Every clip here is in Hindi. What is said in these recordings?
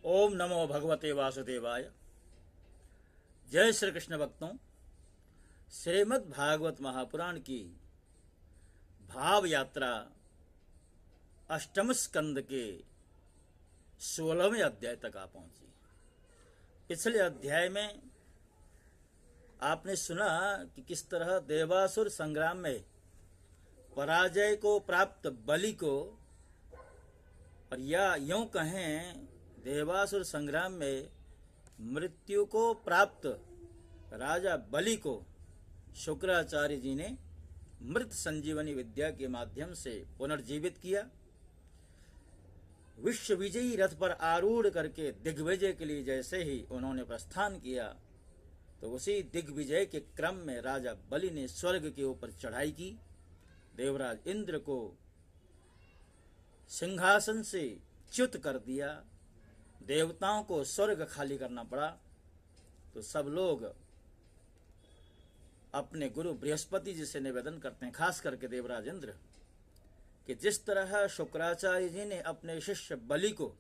ओम नमो भगवते वासुदेवाय। जय श्री कृष्ण भक्तों, श्रीमद् भागवत महापुराण की भाव यात्रा अष्टम स्कंद के 16वें अध्याय तक आ पहुंची। पिछले अध्याय में आपने सुना कि किस तरह देवासुर संग्राम में पराजय को प्राप्त बलि को, और या यूं कहें देवासुर संग्राम में मृत्यु को प्राप्त राजा बलि को शुक्राचार्य जी ने मृत संजीवनी विद्या के माध्यम से पुनर्जीवित किया। विश्व विजयी रथ पर आरूढ़ करके दिग्विजय के लिए जैसे ही उन्होंने प्रस्थान किया, तो उसी दिग्विजय के क्रम में राजा बलि ने स्वर्ग के ऊपर चढ़ाई की। देवराज इंद्र को सिंहासन से च्युत कर दिया, देवताओं को स्वर्ग खाली करना पड़ा। तो सब लोग अपने गुरु बृहस्पति जी से निवेदन करते हैं, खास करके देवराज इंद्र, कि जिस तरह शुक्राचार्य जी ने अपने शिष्य बलि को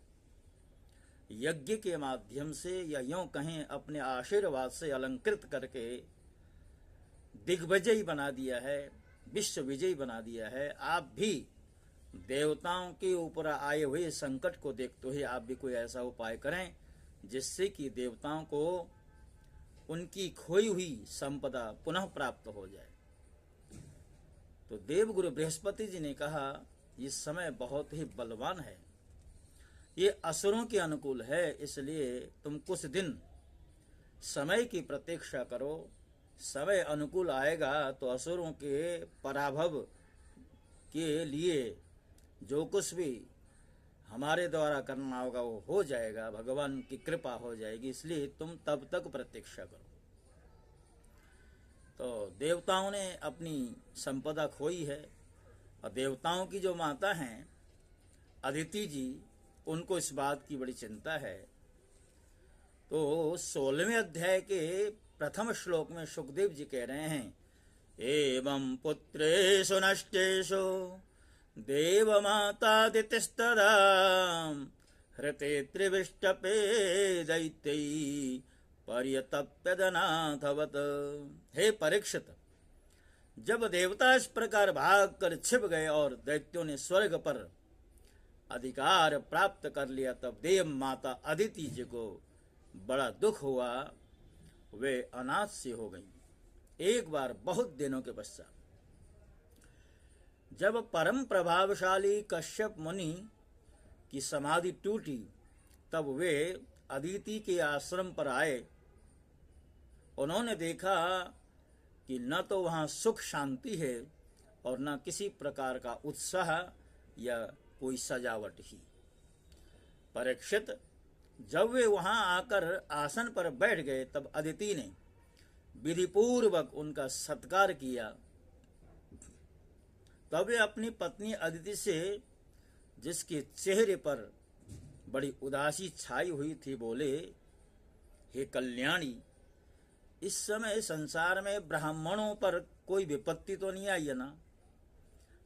यज्ञ के माध्यम से या यूं कहें अपने आशीर्वाद से अलंकृत करके दिग्विजयी बना दिया है, विश्व विजयी बना दिया है, आप भी देवताओं के ऊपर आए हुए संकट को देखते हुए आप भी कोई ऐसा उपाय करें जिससे कि देवताओं को उनकी खोई हुई संपदा पुनः प्राप्त हो जाए। तो देवगुरु बृहस्पति जी ने कहा, ये समय बहुत ही बलवान है, ये असुरों के अनुकूल है, इसलिए तुम कुछ दिन समय की प्रतीक्षा करो। समय अनुकूल आएगा तो असुरों के पराभव के लिए जो कुछ भी हमारे द्वारा करना होगा वो हो जाएगा, भगवान की कृपा हो जाएगी, इसलिए तुम तब तक प्रतीक्षा करो। तो देवताओं ने अपनी संपदा खोई है, और देवताओं की जो माता हैं अदिति जी, उनको इस बात की बड़ी चिंता है। तो 16वें अध्याय के प्रथम श्लोक में सुखदेव जी कह रहे हैं, एवं पुत्रेषु नष्टेषु देवमातादितिस्तदा हृते त्रिविष्टपे दैत्यैः पर्यतप्यदनाथवत। हे परीक्षित, जब देवता इस प्रकार भाग कर छिप गए और दैत्यों ने स्वर्ग पर अधिकार प्राप्त कर लिया, तब देव माता अदिति जी को बड़ा दुख हुआ, वे अनाथ सी हो गईं। एक बार बहुत दिनों के पश्चात जब परम प्रभावशाली कश्यप मुनि की समाधि टूटी, तब वे अदिति के आश्रम पर आए। उन्होंने देखा कि न तो वहां सुख शांति है और न किसी प्रकार का उत्साह या कोई सजावट ही। परीक्षित, जब वे वहां आकर आसन पर बैठ गए, तब अदिति ने विधिपूर्वक उनका सत्कार किया। तब वे अपनी पत्नी अदिति से, जिसके चेहरे पर बड़ी उदासी छाई हुई थी, बोले, हे कल्याणी, इस समय संसार में ब्राह्मणों पर कोई विपत्ति तो नहीं आई है ना?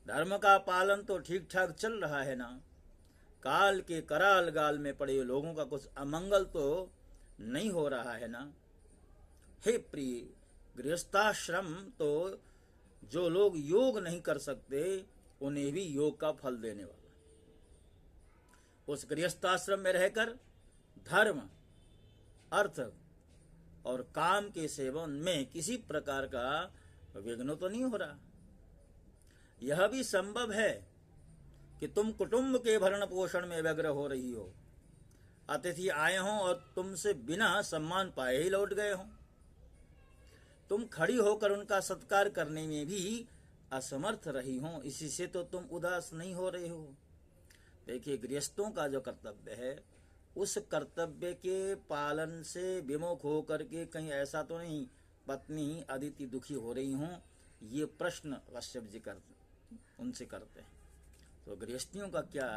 धर्म का पालन तो ठीक ठाक चल रहा है ना? काल के कराल गाल में पड़े लोगों का कुछ अमंगल तो नहीं हो रहा है ना? हे प्रिय, गृहस्थाश्रम तो जो लोग योग नहीं कर सकते उन्हें भी योग का फल देने वाला। उस गृहस्थाश्रम में रहकर धर्म, अर्थ और काम के सेवन में किसी प्रकार का विघ्न तो नहीं हो रहा। यह भी संभव है कि तुम कुटुंब के भरण पोषण में व्यग्र हो रही हो, अतिथि आए हों और तुमसे बिना सम्मान पाए ही लौट गए हों, तुम खड़ी होकर उनका सत्कार करने में भी असमर्थ रही हो, इसी से तो तुम उदास नहीं हो रहे हो। देखिए, गृहस्थों का जो कर्तव्य है, उस कर्तव्य के पालन से विमुख होकर के कहीं ऐसा तो नहीं पत्नी अदिति दुखी हो रही हों, ये प्रश्न कश्यप जी उनसे करते हैं। तो गृहस्थियों का क्या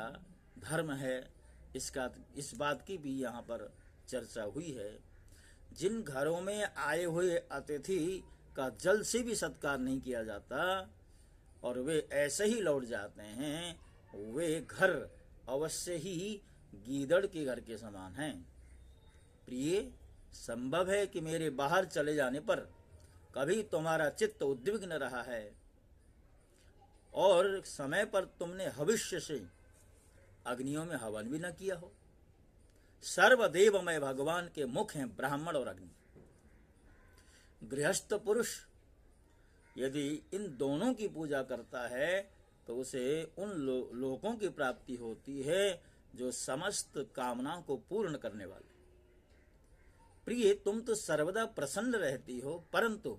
धर्म है, इस बात की भी यहाँ पर चर्चा हुई है। जिन घरों में आए हुए अतिथि का जल से भी सत्कार नहीं किया जाता और वे ऐसे ही लौट जाते हैं, वे घर अवश्य ही गीदड़ के घर के समान हैं। प्रिय, संभव है कि मेरे बाहर चले जाने पर कभी तुम्हारा चित्त उद्विग्न रहा है और समय पर तुमने भविष्य से अग्नियों में हवन भी न किया हो। सर्वदेवमय भगवान के मुख हैं ब्राह्मण और अग्नि। गृहस्थ पुरुष यदि इन दोनों की पूजा करता है तो उसे उन लोकों की प्राप्ति होती है जो समस्त कामनाओं को पूर्ण करने वाले। प्रिय, तुम तो सर्वदा प्रसन्न रहती हो, परंतु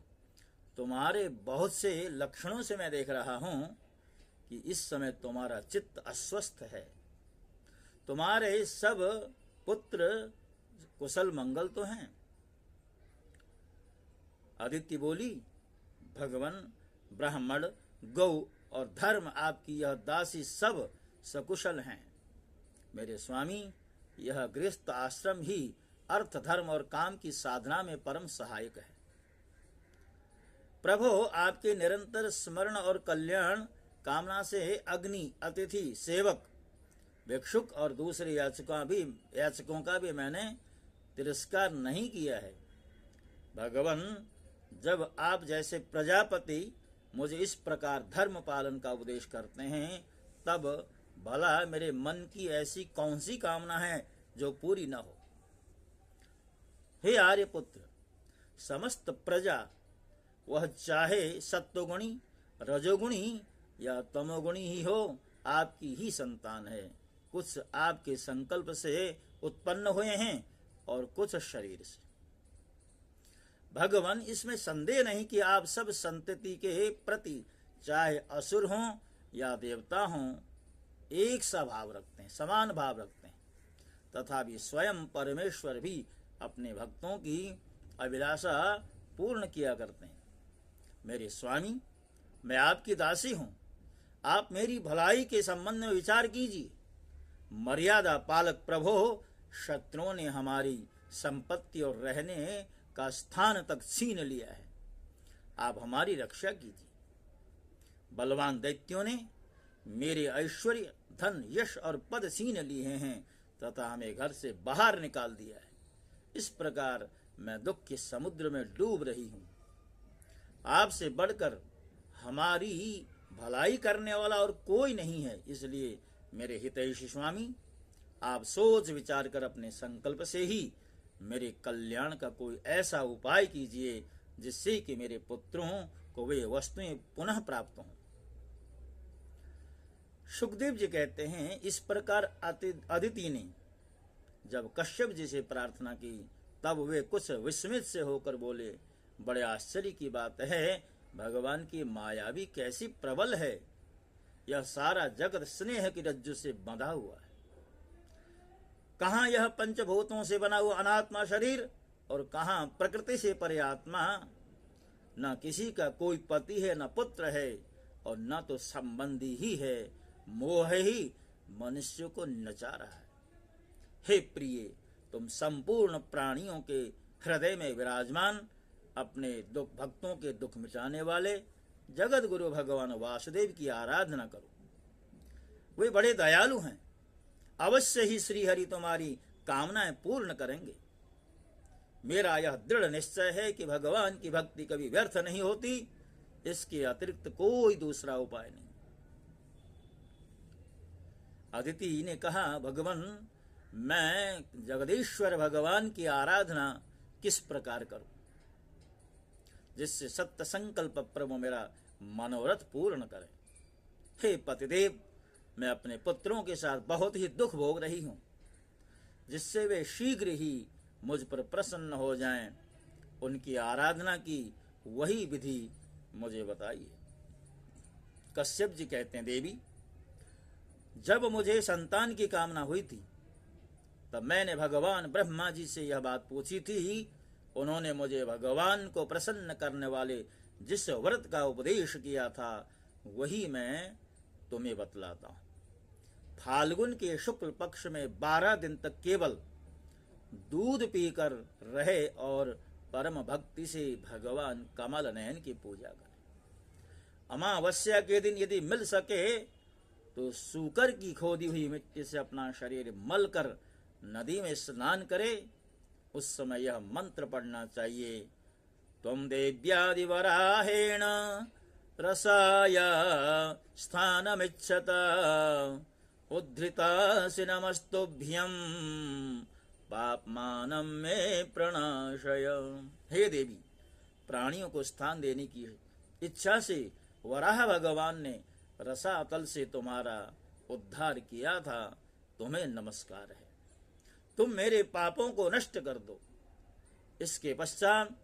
तुम्हारे बहुत से लक्षणों से मैं देख रहा हूं कि इस समय तुम्हारा चित्त अस्वस्थ है। तुम्हारे सब पुत्र कुशल मंगल तो हैं। अदिति बोली, भगवान, ब्राह्मण, गौ और धर्म आपकी यह दासी सब सकुशल हैं। मेरे स्वामी, यह गृहस्थ आश्रम ही अर्थ, धर्म और काम की साधना में परम सहायक है। प्रभो, आपके निरंतर स्मरण और कल्याण कामना से अग्नि, अतिथि, सेवक, भिक्षुक और दूसरे याचकों का भी मैंने तिरस्कार नहीं किया है। भगवान, जब आप जैसे प्रजापति मुझे इस प्रकार धर्म पालन का उपदेश करते हैं, तब भला मेरे मन की ऐसी कौन सी कामना है जो पूरी न हो। हे आर्यपुत्र, समस्त प्रजा वह चाहे सत्वगुणी, रजोगुणी या तमोगुणी ही हो, आपकी ही संतान है। कुछ आपके संकल्प से उत्पन्न हुए हैं और कुछ शरीर से। भगवान, इसमें संदेह नहीं कि आप सब संतति के प्रति चाहे असुर हों या देवता हों एक सा भाव रखते हैं, समान भाव रखते हैं। तथापि स्वयं परमेश्वर भी अपने भक्तों की अभिलाषा पूर्ण किया करते हैं। मेरे स्वामी, मैं आपकी दासी हूं। आप मेरी भलाई के संबंध में विचार कीजिए। मर्यादा पालक प्रभो, शत्रुओं ने हमारी संपत्ति और रहने का स्थान तक छीन लिया है। आप हमारी रक्षा कीजिए। बलवान दैत्यों ने मेरे ऐश्वर्य, धन, यश और पद छीन लिए हैं तथा हमें घर से बाहर निकाल दिया है। इस प्रकार मैं दुख के समुद्र में डूब रही हूं। आपसे बढ़कर हमारी भलाई करने वाला और कोई नहीं है। इसलिए मेरे हितैषी स्वामी, आप सोच विचार कर अपने संकल्प से ही मेरे कल्याण का कोई ऐसा उपाय कीजिए जिससे कि मेरे पुत्रों को वे वस्तुएं पुनः प्राप्त हों। सुखदेव जी कहते हैं, इस प्रकार अदिति ने जब कश्यप जी से प्रार्थना की तब वे कुछ विस्मित से होकर बोले, बड़े आश्चर्य की बात है, भगवान की माया भी कैसी प्रबल है। यह सारा जगत स्नेह की रज्जु से बंधा हुआ है। कहाँ यह पंचभूतों से बना हुआ अनात्मा शरीर और कहाँ प्रकृति से परे आत्मा। न किसी का कोई पति है, न पुत्र है और न तो संबंधी ही है। मोह ही मनुष्य को नचा रहा है। हे प्रिय, तुम संपूर्ण प्राणियों के हृदय में विराजमान, अपने दुख भक्तों के दुख मिटाने वाले जगत गुरु भगवान वासुदेव की आराधना करो। वे बड़े दयालु हैं। अवश्य ही श्री हरि तुम्हारी कामनाएं पूर्ण करेंगे। मेरा यह दृढ़ निश्चय है कि भगवान की भक्ति कभी व्यर्थ नहीं होती। इसके अतिरिक्त कोई दूसरा उपाय नहीं। अदिति ने कहा, भगवान, मैं जगदीश्वर भगवान की आराधना किस प्रकार करूं जिससे सत्य संकल्प प्रभु मेरा मनोरथ पूर्ण करे। हे पतिदेव, मैं अपने पुत्रों के साथ बहुत ही दुख भोग रही हूं, जिससे वे शीघ्र ही मुझ पर प्रसन्न हो जाएं। उनकी आराधना की वही विधि मुझे बताइए। कश्यप जी कहते हैं, देवी, जब मुझे संतान की कामना हुई थी तब मैंने भगवान ब्रह्मा जी से यह बात पूछी थी। उन्होंने मुझे भगवान को प्रसन्न करने वाले जिस व्रत का उपदेश किया था वही मैं तुम्हें बतलाता हूं। फाल्गुन के शुक्ल पक्ष में 12 दिन तक केवल दूध पीकर रहे और परम भक्ति से भगवान कमल नयन की पूजा करें। अमावस्या के दिन यदि मिल सके तो सूकर की खोदी हुई मिट्टी से अपना शरीर मल कर नदी में स्नान करे। उस समय यह मंत्र पढ़ना चाहिए, त्वं देव्यादिवराहेण रसाय स्थानमिच्छत उद्धृतासि नमस्तुभ्यं पापमानं मे प्रणाशय। हे देवी, प्राणियों को स्थान देने की इच्छा से वराह भगवान ने रसातल से तुम्हारा उद्धार किया था, तुम्हें नमस्कार है। तुम मेरे पापों को नष्ट कर दो। इसके पश्चात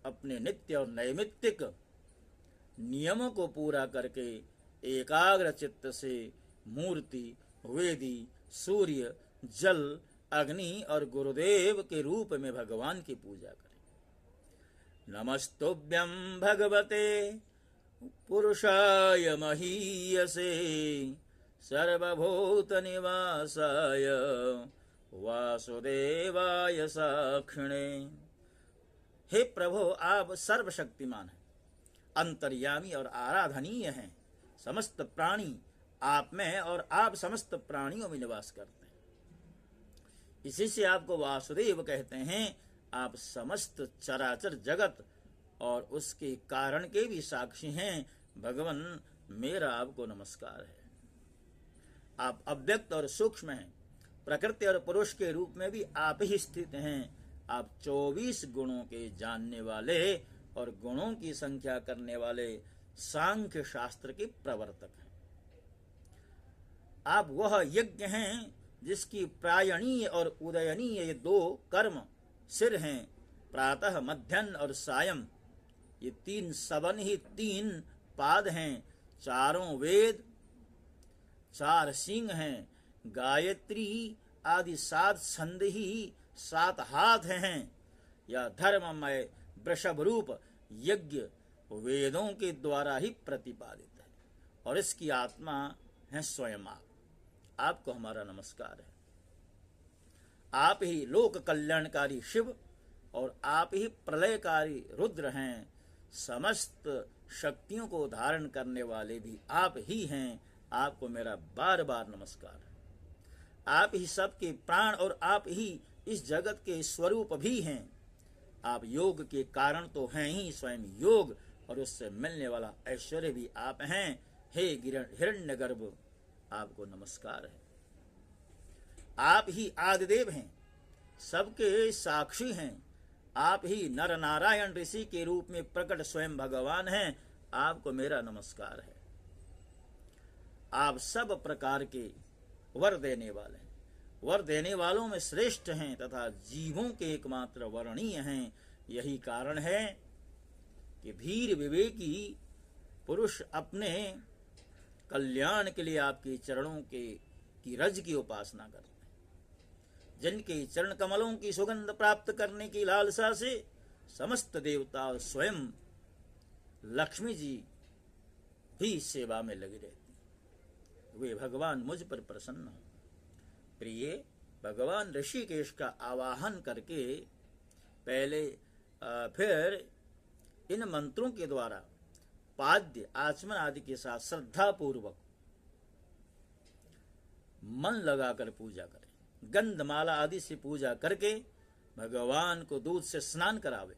अपने नित्य और नैमित्तिक नियमों को पूरा करके एकाग्र चित्त से मूर्ति, वेदी, सूर्य, जल, अग्नि और गुरुदेव के रूप में भगवान की पूजा करें। नमस्तुभ्यं भगवते पुरुषाय महीयसे सर्वभूत निवासाय वासुदेवाय साक्षिणे। हे प्रभु, आप सर्वशक्तिमान हैं, अंतर्यामी और आराधनीय हैं। समस्त प्राणी आप में और आप समस्त प्राणियों में निवास करते हैं, इसी से आपको वासुदेव कहते हैं। आप समस्त चराचर जगत और उसके कारण के भी साक्षी हैं। भगवान, मेरा आपको नमस्कार है। आप अव्यक्त और सूक्ष्म हैं, प्रकृति और पुरुष के रूप में भी आप ही स्थित हैं। आप 24 गुणों के जानने वाले और गुणों की संख्या करने वाले सांख्य शास्त्र के प्रवर्तक हैं। आप वह यज्ञ हैं जिसकी प्रायणीय और उदयनीय ये 2 कर्म सिर हैं। प्रातः, मध्याह्न और सायं, ये 3 सवन ही 3 पाद हैं। 4 वेद, 4 सिंह हैं। गायत्री आदि 7 छंद ही 7 हाथ हैं। यह धर्ममय वृषभ रूप यज्ञ वेदों के द्वारा ही प्रतिपादित है और इसकी आत्मा है स्वयं आप। आपको हमारा नमस्कार है। आप ही लोक कल्याणकारी शिव और आप ही प्रलयकारी रुद्र हैं। समस्त शक्तियों को धारण करने वाले भी आप ही हैं। आपको मेरा बार बार नमस्कार है। आप ही सबके प्राण और आप ही इस जगत के स्वरूप भी हैं। आप योग के कारण तो हैं ही स्वयं योग, और उससे मिलने वाला ऐश्वर्य भी आप हैं। हे हिरण्यगर्भ, आपको नमस्कार है। आप ही आदिदेव हैं, सबके साक्षी हैं। आप ही नर नारायण ऋषि के रूप में प्रकट स्वयं भगवान हैं। आपको मेरा नमस्कार है। आप सब प्रकार के वर देने वाले हैं, वर देने वालों में श्रेष्ठ हैं तथा जीवों के एकमात्र वर्णीय हैं। यही कारण है कि धीर विवेकी पुरुष अपने कल्याण के लिए आपके चरणों की रज की उपासना करते हैं। जिनके चरण कमलों की सुगंध प्राप्त करने की लालसा से समस्त देवता और स्वयं लक्ष्मी जी भी सेवा में लगी रहती, वे भगवान मुझ पर प्रसन्न हो। प्रिय, भगवान ऋषिकेश का आवाहन करके पहले फिर इन मंत्रों के द्वारा पाद्य, आचमन आदि के साथ श्रद्धा पूर्वक मन लगाकर पूजा करें। गंधमाला आदि से पूजा करके भगवान को दूध से स्नान करावे।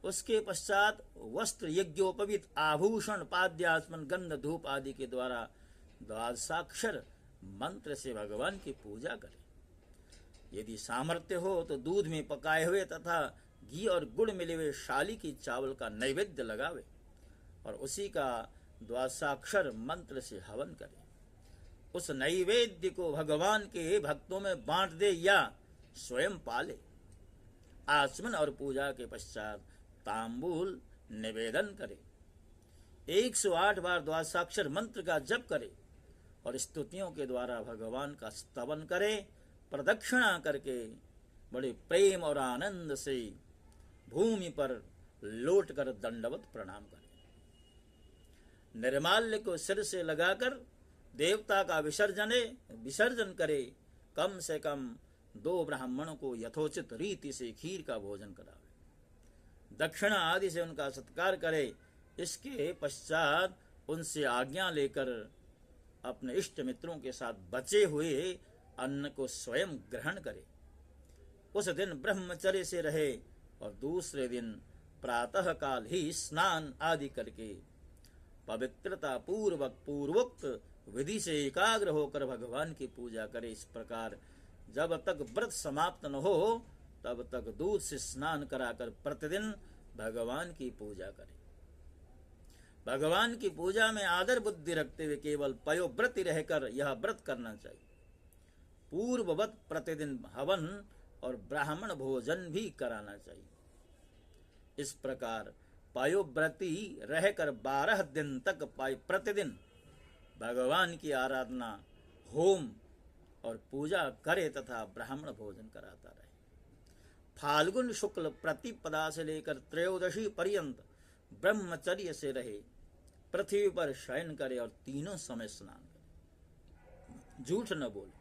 उसके पश्चात वस्त्र, यज्ञोपवीत, आभूषण, पाद्य, आचमन, गंध, धूप आदि के द्वारा द्वादशाक्षर मंत्र से भगवान की पूजा करें। यदि सामर्थ्य हो तो दूध में पकाए हुए तथा घी और गुड़ मिले हुए शाली की चावल का नैवेद्य लगावे और उसी का द्वादशाक्षर मंत्र से हवन करे। उस नैवेद्य को भगवान के भक्तों में बांट दे या स्वयं पाले। आचमन और पूजा के पश्चात तांबूल निवेदन करे। 108 बार द्वादशाक्षर मंत्र का जप करे और स्तुतियों के द्वारा भगवान का स्तवन करे। प्रदक्षिणा करके बड़े प्रेम और आनंद से भूमि पर लौटकर दंडवत प्रणाम करे। निर्माल्य को सिर से लगाकर देवता का विसर्जन करे। कम से कम 2 ब्राह्मणों को यथोचित रीति से खीर का भोजन करावे। दक्षिणा आदि से उनका सत्कार करे। इसके पश्चात उनसे आज्ञा लेकर अपने इष्ट मित्रों के साथ बचे हुए अन्न को स्वयं ग्रहण करे। उस दिन ब्रह्मचर्य से रहे और दूसरे दिन प्रातः काल ही स्नान आदि करके पवित्रता पूर्वक पूर्वोक्त विधि से एकाग्र होकर भगवान की पूजा करे। इस प्रकार जब तक व्रत समाप्त न हो तब तक दूध से स्नान कराकर प्रतिदिन भगवान की पूजा करे। भगवान की पूजा में आदर बुद्धि रखते हुए केवल पयोव्रती रहकर यह व्रत करना चाहिए। पूर्ववत प्रतिदिन हवन और ब्राह्मण भोजन भी कराना चाहिए। इस प्रकार पयोव्रती रहकर 12 दिन तक प्रतिदिन भगवान की आराधना, होम और पूजा करे तथा ब्राह्मण भोजन कराता रहे। फाल्गुन शुक्ल प्रतिपदा से लेकर त्रयोदशी पर्यंत ब्रह्मचर्य से रहे, पृथ्वी पर शयन करे और तीनों समय स्नान करे। झूठ न बोले,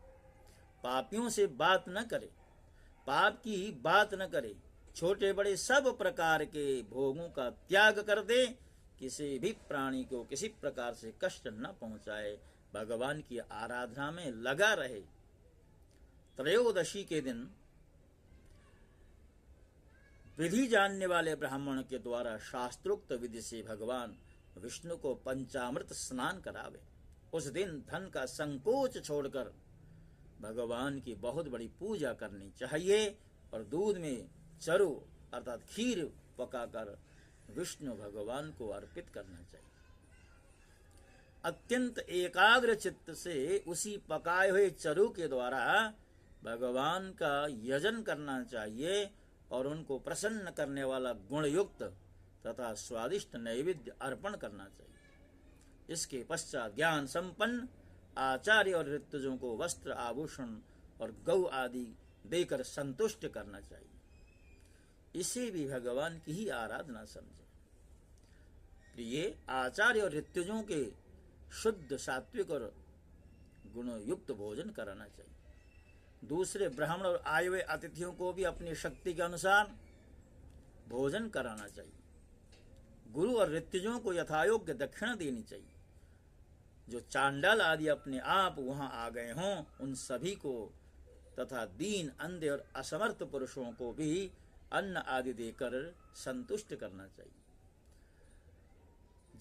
पापियों से बात न करे, पाप की बात न करे, छोटे बड़े सब प्रकार के भोगों का त्याग कर दे, किसी भी प्राणी को किसी प्रकार से कष्ट न पहुंचाए, भगवान की आराधना में लगा रहे। त्रयोदशी के दिन विधि जानने वाले ब्राह्मण के द्वारा शास्त्रोक्त विधि से भगवान विष्णु को पंचामृत स्नान करावे। उस दिन धन का संकोच छोड़कर भगवान की बहुत बड़ी पूजा करनी चाहिए और दूध में चरु अर्थात खीर पकाकर विष्णु भगवान को अर्पित करना चाहिए। अत्यंत एकाग्र चित्त से उसी पकाए हुए चरु के द्वारा भगवान का यजन करना चाहिए और उनको प्रसन्न करने वाला गुणयुक्त तथा स्वादिष्ट नैवेद्य अर्पण करना चाहिए। इसके पश्चात ज्ञान संपन्न आचार्य और ऋतुजों को वस्त्र, आभूषण और गौ आदि देकर संतुष्ट करना चाहिए। इसे भी भगवान की ही आराधना समझे। प्रिय आचार्य और ऋतुजों के शुद्ध, सात्विक और गुणयुक्त भोजन कराना चाहिए। दूसरे ब्राह्मण और आए हुए अतिथियों को भी अपनी शक्ति के अनुसार भोजन कराना चाहिए। गुरु और ऋतुजों को यथायोग्य दक्षिणा देनी चाहिए। जो चांडाल आदि अपने आप वहां आ गए हों उन सभी को तथा दीन, अंधे और असमर्थ पुरुषों को भी अन्न आदि देकर संतुष्ट करना चाहिए।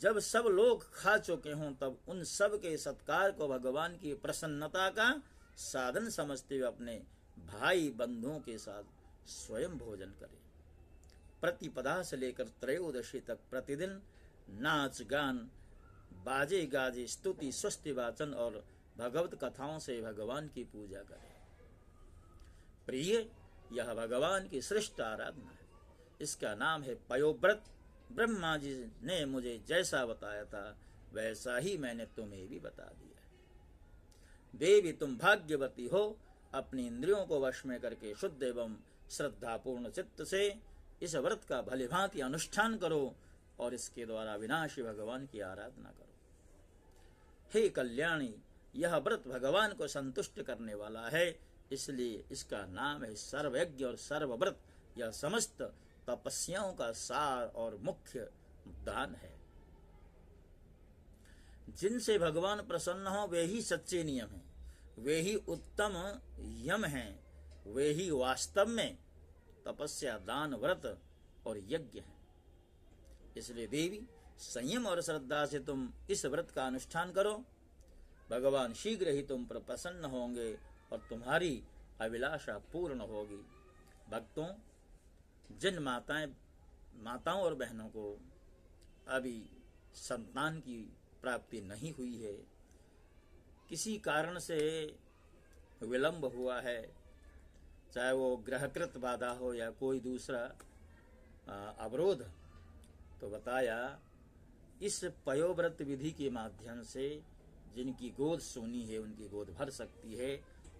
जब सब लोग खा चुके हों तब उन सब के सत्कार को भगवान की प्रसन्नता का साधन समझते हुए अपने भाई बंधुओं के साथ स्वयं भोजन करें। प्रतिपदा से लेकर त्रयोदशी तक प्रतिदिन नाच गान, बाजे गाजे, स्तुति, स्वस्ति वाचन और भगवत कथाओं से भगवान की पूजा करें। प्रिय, यह भगवान की श्रेष्ठ आराधना है। इसका नाम है पयोव्रत। ब्रह्मा जी ने मुझे जैसा बताया था वैसा ही मैंने तुम्हें भी बता दिया है। देवी, तुम भाग्यवती हो। अपनी इंद्रियों को वश में करके शुद्ध एवं श्रद्धापूर्ण चित्त से इस व्रत का भलीभांति अनुष्ठान करो और इसके द्वारा विनाशी भगवान की आराधना करो। हे कल्याणी, यह व्रत भगवान को संतुष्ट करने वाला है, इसलिए इसका नाम है सर्वयज्ञ और सर्वव्रत। यह समस्त तपस्याओं का सार और मुख्य दान है। जिनसे भगवान प्रसन्न हो वे ही सच्चे नियम हैं, वे ही उत्तम यम हैं, वे ही वास्तव में तपस्या, दान, व्रत और यज्ञ हैं। इसलिए देवी, संयम और श्रद्धा से तुम इस व्रत का अनुष्ठान करो। भगवान शीघ्र ही तुम पर प्रसन्न होंगे और तुम्हारी अभिलाषा पूर्ण होगी। भक्तों, जिन माताओं और बहनों को अभी संतान की प्राप्ति नहीं हुई है, किसी कारण से विलंब हुआ है, चाहे वो ग्रहकृत बाधा हो या कोई दूसरा अवरोध, तो बताया इस पयोव्रत विधि के माध्यम से जिनकी गोद सोनी है उनकी गोद भर सकती है।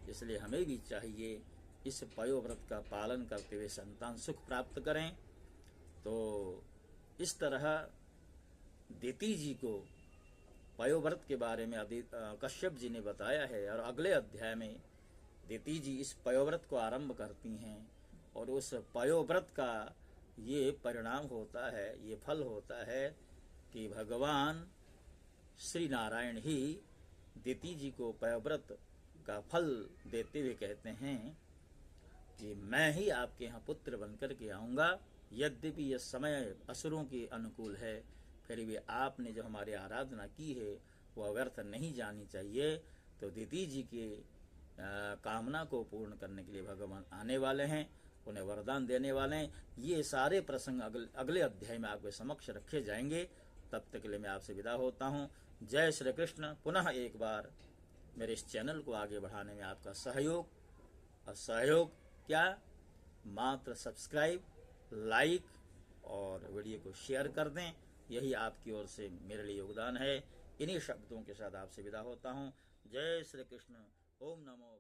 इसलिए हमें भी चाहिए इस पयोव्रत का पालन करते हुए संतान सुख प्राप्त करें। तो इस तरह दिति जी को पयोव्रत के बारे में कश्यप जी ने बताया है और अगले अध्याय में दिति जी इस पयोव्रत को आरंभ करती हैं और उस पयोव्रत का ये परिणाम होता है, ये फल होता है कि भगवान श्री नारायण ही दिति जी को पयव्रत का फल देते हुए कहते हैं कि मैं ही आपके यहाँ पुत्र बनकर के आऊँगा, यद्यपि यह समय असुरों के अनुकूल है, फिर भी आपने जो हमारी आराधना की है वह व्यर्थ नहीं जानी चाहिए। तो दिति जी के कामना को पूर्ण करने के लिए भगवान आने वाले हैं, उन्हें वरदान देने वाले हैं। ये सारे प्रसंग अगले अध्याय में आपके समक्ष रखे जाएंगे। तब तक के लिए मैं आपसे विदा होता हूँ। जय श्री कृष्ण। पुनः एक बार मेरे इस चैनल को आगे बढ़ाने में आपका सहयोग, और सहयोग क्या, मात्र सब्सक्राइब, लाइक और वीडियो को शेयर कर दें, यही आपकी ओर से मेरे लिए योगदान है। इन्हीं शब्दों के साथ आपसे विदा होता हूँ। जय श्री कृष्ण। ओम नमो